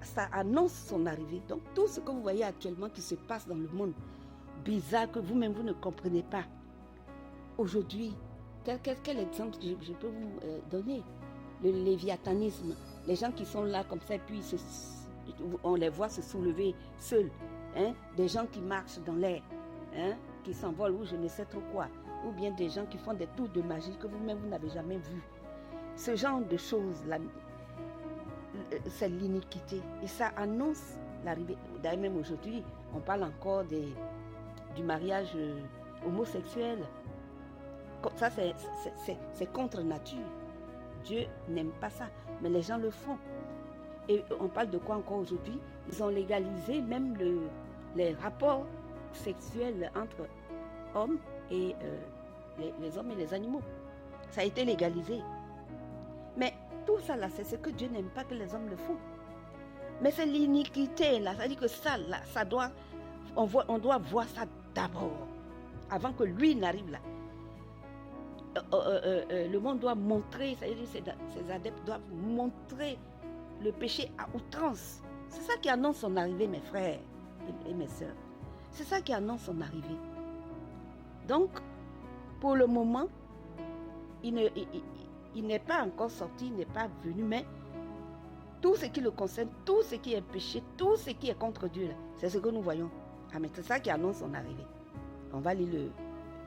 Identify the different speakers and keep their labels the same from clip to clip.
Speaker 1: ça annonce son arrivée. Donc tout ce que vous voyez actuellement qui se passe dans le monde, bizarre, que vous-même vous ne comprenez pas. Aujourd'hui, quel exemple je peux vous donner? Le léviathanisme, les gens qui sont là comme ça, puis on les voit se soulever seuls. Hein? Des gens qui marchent dans l'air, hein? Qui s'envolent ou je ne sais trop quoi. Ou bien des gens qui font des tours de magie que vous-même vous n'avez jamais vu. Ce genre de choses, c'est l'iniquité. Et ça annonce l'arrivée. D'ailleurs, même aujourd'hui, on parle encore du mariage homosexuel. Ça, c'est contre nature. Dieu n'aime pas ça, mais les gens le font. Et on parle de quoi encore aujourd'hui? Ils ont légalisé même les rapports sexuels entre hommes et les hommes et les animaux. Ça a été légalisé. Mais tout ça là, c'est ce que Dieu n'aime pas que les hommes le font. Mais c'est l'iniquité là, ça dit que ça là, on doit voir ça d'abord, avant que lui n'arrive là. Le monde doit montrer, c'est-à-dire ses adeptes doivent montrer le péché à outrance. C'est ça qui annonce son arrivée, mes frères et mes sœurs. C'est ça qui annonce son arrivée. Donc, pour le moment, il n'est pas encore sorti, il n'est pas venu, mais tout ce qui le concerne, tout ce qui est péché, tout ce qui est contre Dieu, c'est ce que nous voyons. Ah, mais c'est ça qui annonce son arrivée. On va lire le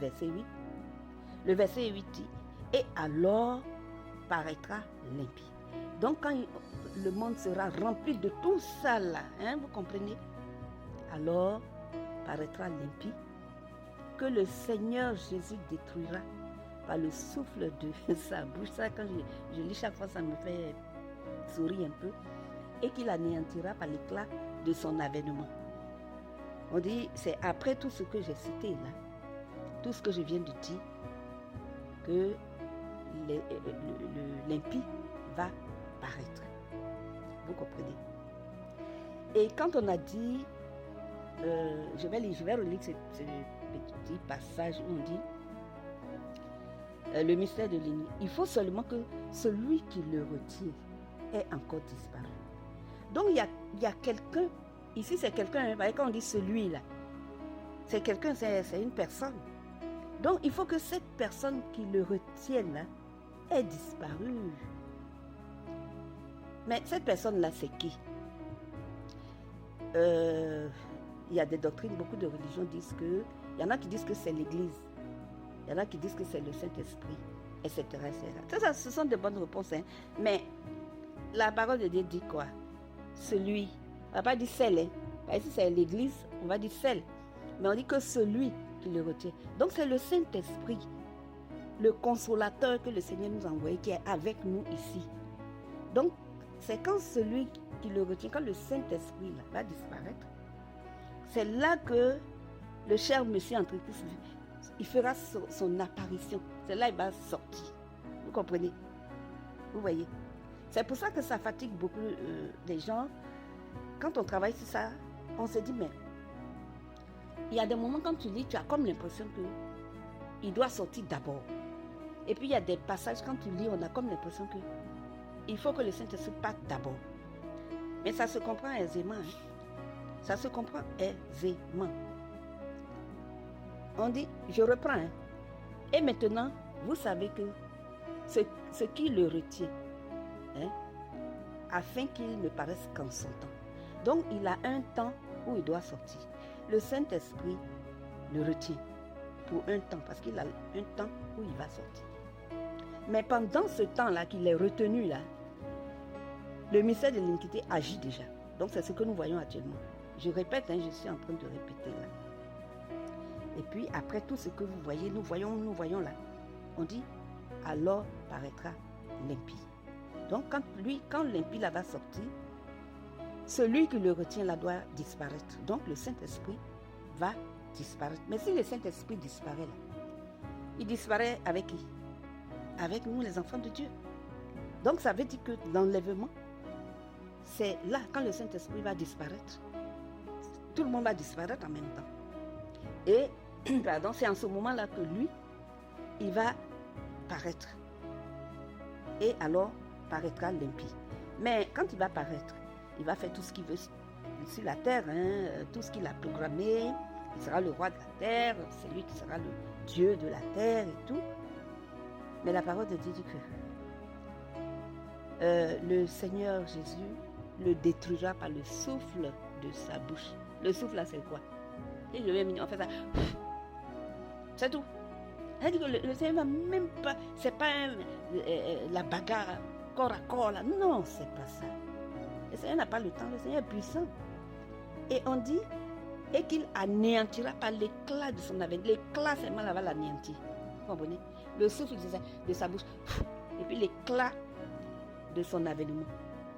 Speaker 1: verset 8. Le verset 8 dit, et alors paraîtra l'impie. Donc quand le monde sera rempli de tout ça là, hein, vous comprenez? Alors paraîtra l'impie que le Seigneur Jésus détruira par le souffle de sa bouche. Ça, quand je lis chaque fois, ça me fait sourire un peu. Et qu'il anéantira par l'éclat de son avènement. On dit, c'est après tout ce que j'ai cité là, tout ce que je viens de dire, que l'impie va paraître. Vous comprenez? Et quand on a dit, je vais relire ce petit passage où on dit, le mystère de l'ennemi. Il faut seulement que celui qui le retient ait encore disparu. Donc il y a quelqu'un, ici c'est quelqu'un, quand on dit celui-là, c'est quelqu'un, c'est une personne. Donc, il faut que cette personne qui le retienne ait disparu. Mais cette personne-là, c'est qui? Il y a des doctrines, beaucoup de religions disent que... Il y en a qui disent que c'est l'Église. Il y en a qui disent que c'est le Saint-Esprit, etc. Ça, ce sont de bonnes réponses. Hein. Mais la parole de Dieu dit quoi? Celui. On ne va pas dire celle. Hein. Ici, c'est l'Église, on va dire celle. Mais on dit que celui qui le retient. Donc c'est le Saint-Esprit, le consolateur que le Seigneur nous a envoyé, qui est avec nous ici. Donc c'est quand celui qui le retient, quand le Saint-Esprit là, va disparaître, c'est là que le cher monsieur entre Christ, il fera son apparition. C'est là qu'il va sortir. Vous comprenez? Vous voyez? C'est pour ça que ça fatigue beaucoup les gens. Quand on travaille sur ça, on se dit, mais il y a des moments quand tu lis, tu as comme l'impression qu'il doit sortir d'abord. Et puis il y a des passages, quand tu lis, on a comme l'impression qu'il faut que le Saint-Esprit parte d'abord. Mais ça se comprend aisément. Hein. Ça se comprend aisément. On dit, je reprends. Hein. Et maintenant, vous savez que ce qui le retient, hein, afin qu'il ne paraisse qu'en son temps. Donc il a un temps où il doit sortir. Le Saint-Esprit le retient pour un temps, parce qu'il a un temps où il va sortir. Mais pendant ce temps-là qu'il est retenu, là, le mystère de l'iniquité agit déjà. Donc c'est ce que nous voyons actuellement. Je répète, hein, je suis en train de répéter là. Et puis après tout ce que vous voyez, nous voyons là, on dit, alors paraîtra l'impie. Donc quand l'impie là va sortir, celui qui le retient là doit disparaître. Donc le Saint-Esprit va disparaître. Mais si le Saint-Esprit disparaît là, il disparaît avec qui? Avec nous les enfants de Dieu. Donc ça veut dire que l'enlèvement, c'est là quand le Saint-Esprit va disparaître. Tout le monde va disparaître en même temps. Et pardon, c'est en ce moment-là que lui, il va paraître. Et alors paraîtra l'impie. Mais quand il va paraître, il va faire tout ce qu'il veut sur la terre, tout ce qu'il a programmé. Il sera le roi de la terre, c'est lui qui sera le Dieu de la terre et tout. Mais la parole de Dieu dit que le Seigneur Jésus le détruira par le souffle de sa bouche. Le souffle là, c'est quoi? Et je vais on fait ça. C'est tout. Elle dit que le Seigneur va même pas, c'est pas la bagarre corps à corps là. Non, c'est pas ça. Le Seigneur n'a pas le temps, le Seigneur est puissant. Et on dit, et qu'il anéantira par l'éclat de son avènement. L'éclat seulement là va l'anéantir. Vous comprenez? Le souffle de sa bouche. Et puis l'éclat de son avènement.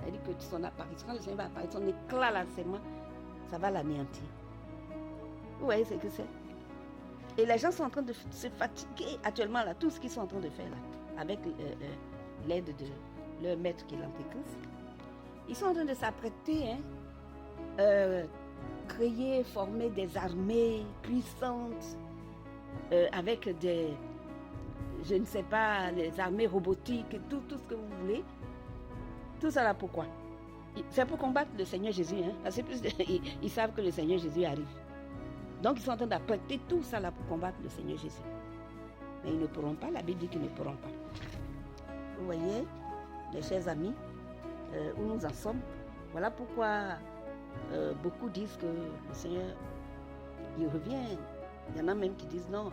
Speaker 1: Elle dit que son apparition, quand le Seigneur va apparaître, son éclat là seulement, ça va l'anéantir. Vous voyez ce que c'est? Et les gens sont en train de se fatiguer actuellement là, tout ce qu'ils sont en train de faire là, avec l'aide de leur maître qui est l'Antéchrist. Ils sont en train de s'apprêter, créer, former des armées puissantes avec des, je ne sais pas, les armées robotiques, tout ce que vous voulez. Tout ça là pourquoi? C'est pour combattre le Seigneur Jésus, parce qu'ils savent que le Seigneur Jésus arrive. Donc ils sont en train d'apprêter tout ça là pour combattre le Seigneur Jésus. Mais ils ne pourront pas, la Bible dit qu'ils ne pourront pas. Vous voyez, mes chers amis, où nous en sommes. Voilà pourquoi beaucoup disent que le Seigneur, il revient. Il y en a même qui disent non,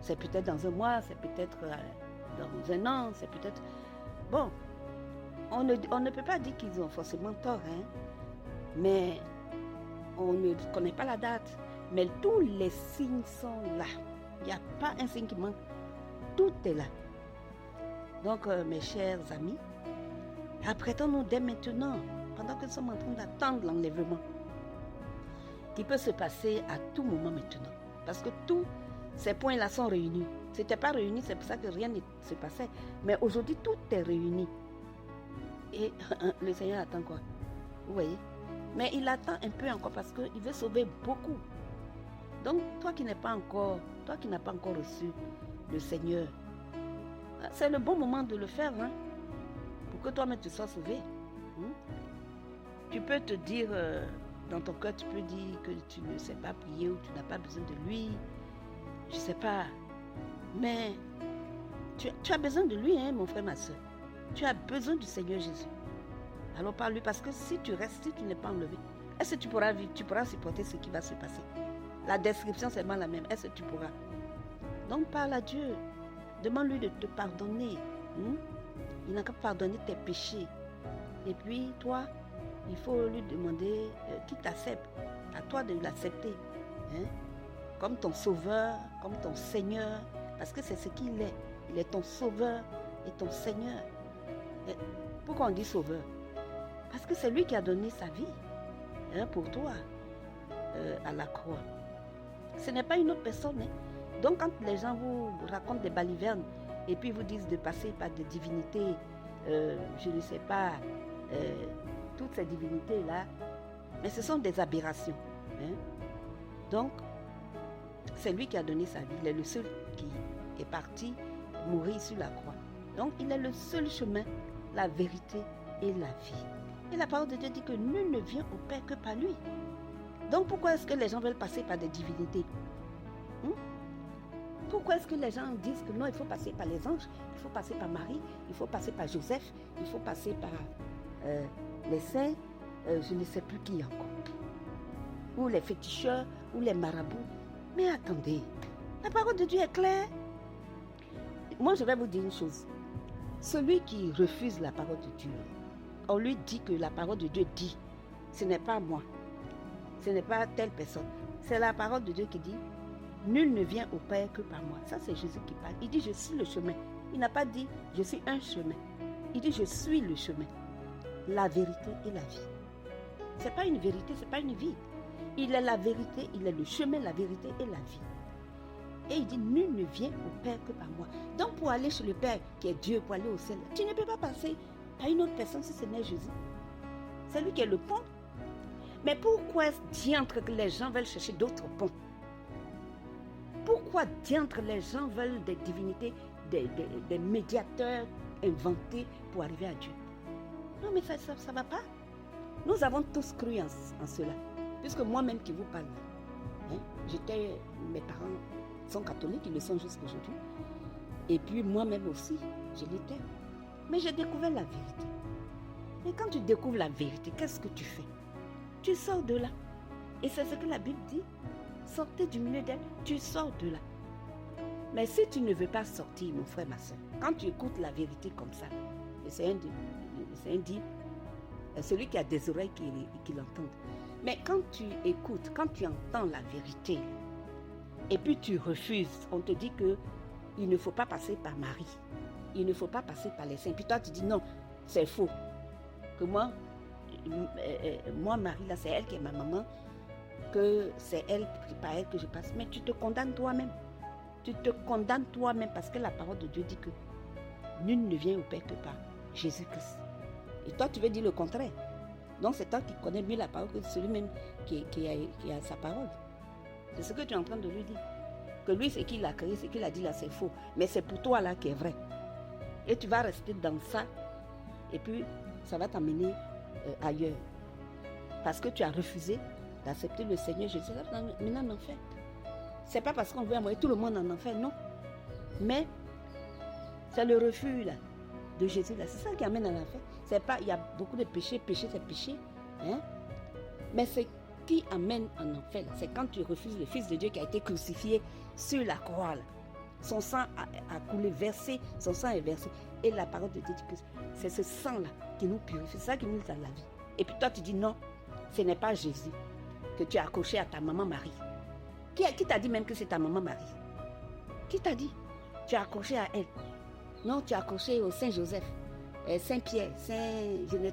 Speaker 1: c'est peut-être dans un mois, c'est peut-être dans un an, c'est peut-être... Bon, on ne peut pas dire qu'ils ont forcément tort, mais on ne connaît pas la date. Mais tous les signes sont là. Il n'y a pas un signe qui manque. Tout est là. Donc, mes chers amis, apprêtons-nous dès maintenant, pendant que nous sommes en train d'attendre l'enlèvement, qui peut se passer à tout moment maintenant. Parce que tous ces points-là sont réunis. Ce n'était pas réuni, c'est pour ça que rien ne se passait. Mais aujourd'hui, tout est réuni. Et le Seigneur attend quoi? Vous voyez? Mais il attend un peu encore parce qu'il veut sauver beaucoup. Donc, toi qui n'as pas encore reçu le Seigneur, c'est le bon moment de le faire, pour que toi-même tu sois sauvé. Tu peux te dire, dans ton cœur, tu peux dire que tu ne sais pas prier ou tu n'as pas besoin de lui. Je ne sais pas. Mais tu as besoin de lui, mon frère, ma soeur. Tu as besoin du Seigneur Jésus. Alors parle-lui, parce que si tu restes, si tu n'es pas enlevé, est-ce que tu pourras vivre, tu pourras supporter ce qui va se passer? La description c'est vraiment la même. Est-ce que tu pourras? Donc parle à Dieu. Demande-lui de te pardonner. Il n'a qu'à pardonner tes péchés. Et puis toi, il faut lui demander qu'il t'accepte. À toi de l'accepter. Comme ton sauveur, comme ton Seigneur. Parce que c'est ce qu'il est. Il est ton sauveur et ton Seigneur. Et pourquoi on dit sauveur? Parce que c'est lui qui a donné sa vie pour toi à la croix. Ce n'est pas une autre personne. Donc quand les gens vous racontent des balivernes et puis vous disent de passer par des divinités, je ne sais pas, toutes ces divinités-là, mais ce sont des aberrations. Donc, c'est lui qui a donné sa vie. Il est le seul qui est parti mourir sur la croix. Donc, il est le seul chemin, la vérité et la vie. Et la parole de Dieu dit que nul ne vient au Père que par lui. Donc, pourquoi est-ce que les gens veulent passer par des divinités? Pourquoi est-ce que les gens disent que non, il faut passer par les anges, il faut passer par Marie, il faut passer par Joseph, il faut passer par les saints, je ne sais plus qui encore, ou les féticheurs, ou les marabouts. Mais attendez, la parole de Dieu est claire. Moi, je vais vous dire une chose. Celui qui refuse la parole de Dieu, on lui dit que la parole de Dieu dit, ce n'est pas moi, ce n'est pas telle personne, c'est la parole de Dieu qui dit, nul ne vient au Père que par moi. Ça, c'est Jésus qui parle. Il dit, je suis le chemin. Il n'a pas dit, je suis un chemin. Il dit, je suis le chemin, la vérité et la vie. Ce n'est pas une vérité, ce n'est pas une vie. Il est la vérité, il est le chemin, la vérité et la vie. Et il dit, nul ne vient au Père que par moi. Donc, pour aller chez le Père, qui est Dieu, pour aller au ciel, tu ne peux pas passer par une autre personne si ce n'est Jésus. C'est lui qui est le pont. Mais pourquoi diantre que les gens veulent chercher d'autres ponts? Pourquoi diantre les gens veulent des divinités, des médiateurs inventés pour arriver à Dieu? Non, mais ça ne va pas. Nous avons tous cru en cela. Puisque moi-même qui vous parle, mes parents sont catholiques, ils le sont jusqu'à aujourd'hui. Et puis moi-même aussi, je l'étais. Mais j'ai découvert la vérité. Mais quand tu découvres la vérité, qu'est-ce que tu fais? Tu sors de là. Et c'est ce que la Bible dit. Sortez du milieu d'elle, tu sors de là. Mais si tu ne veux pas sortir, mon frère, ma soeur, quand tu écoutes la vérité comme ça, et c'est un dit, celui qui a des oreilles qui l'entende. Mais quand tu écoutes, quand tu entends la vérité, et puis tu refuses, on te dit qu'il ne faut pas passer par Marie, il ne faut pas passer par les saints. Puis toi, tu dis non, c'est faux. Que moi, Marie, là, c'est elle qui est ma maman, que c'est elle, par elle que je passe. Mais tu te condamnes toi-même. Tu te condamnes toi-même parce que la parole de Dieu dit que nul ne vient au Père que par Jésus-Christ. Et toi, tu veux dire le contraire. Donc, c'est toi qui connais mieux la parole que celui-même qui a sa parole. C'est ce que tu es en train de lui dire. Que lui, c'est qu'il a créé, c'est qu'il a dit là, c'est faux. Mais c'est pour toi là qui est vrai. Et tu vas rester dans ça. Et puis, ça va t'amener ailleurs. Parce que tu as refusé d'accepter le Seigneur Jésus. Maintenant, en enfer. C'est pas parce qu'on veut envoyer tout le monde en enfer, non. Mais c'est le refus là, de Jésus là. C'est ça qui amène à l'enfer. C'est pas, il y a beaucoup de péchés, c'est péché. Hein? Mais ce qui amène en enfer, c'est quand tu refuses le Fils de Dieu qui a été crucifié sur la croix. Là. Son sang a coulé, versé, son sang est versé. Et la parole de Dieu dit que c'est ce sang-là qui nous purifie, c'est ça qui nous donne la vie. Et puis toi, tu dis non, ce n'est pas Jésus que tu as accroché à ta maman Marie. Qui t'a dit même que c'est ta maman Marie? Qui t'a dit? Tu as accroché à elle. Non, tu as accroché au Saint Joseph, Saint Pierre,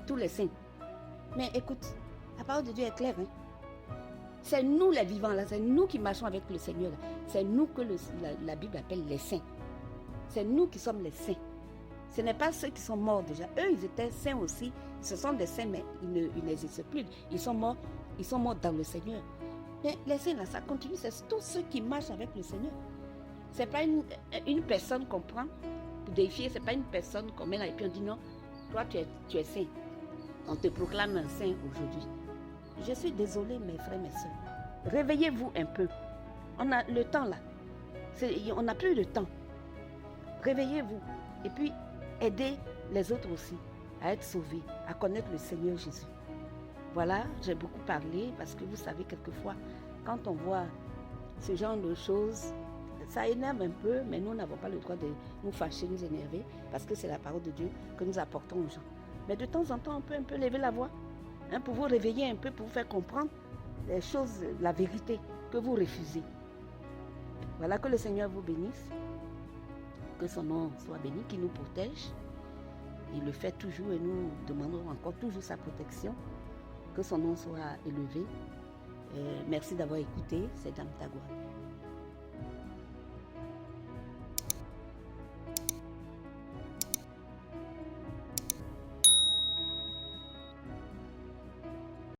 Speaker 1: tous les saints. Mais écoute, la parole de Dieu est claire. Hein? C'est nous les vivants là, c'est nous qui marchons avec le Seigneur là. C'est nous que la Bible appelle les saints. C'est nous qui sommes les saints. Ce n'est pas ceux qui sont morts déjà. Eux, ils étaient saints aussi. Ce sont des saints, mais ils n'existent plus. Ils sont morts dans le Seigneur. Mais les saints là, ça continue. C'est tous ceux qui marchent avec le Seigneur. Ce n'est pas une personne qu'on prend pour défier. Ce n'est pas une personne qu'on met là et puis on dit non, toi tu es saint. On te proclame un saint aujourd'hui. Je suis désolée, mes frères, mes soeurs. Réveillez-vous un peu. On a le temps là. On n'a plus de temps. Réveillez-vous. Et puis, aidez les autres aussi à être sauvés, à connaître le Seigneur Jésus. Voilà, j'ai beaucoup parlé parce que vous savez, quelquefois, quand on voit ce genre de choses, ça énerve un peu, mais nous n'avons pas le droit de nous fâcher, nous énerver, parce que c'est la parole de Dieu que nous apportons aux gens. Mais de temps en temps, on peut un peu lever la voix, pour vous réveiller un peu, pour vous faire comprendre les choses, la vérité que vous refusez. Voilà, que le Seigneur vous bénisse, que son nom soit béni, qu'il nous protège. Il le fait toujours et nous demandons encore toujours sa protection. Que son nom soit élevé. Merci d'avoir écouté, c'est Dame Tagwa.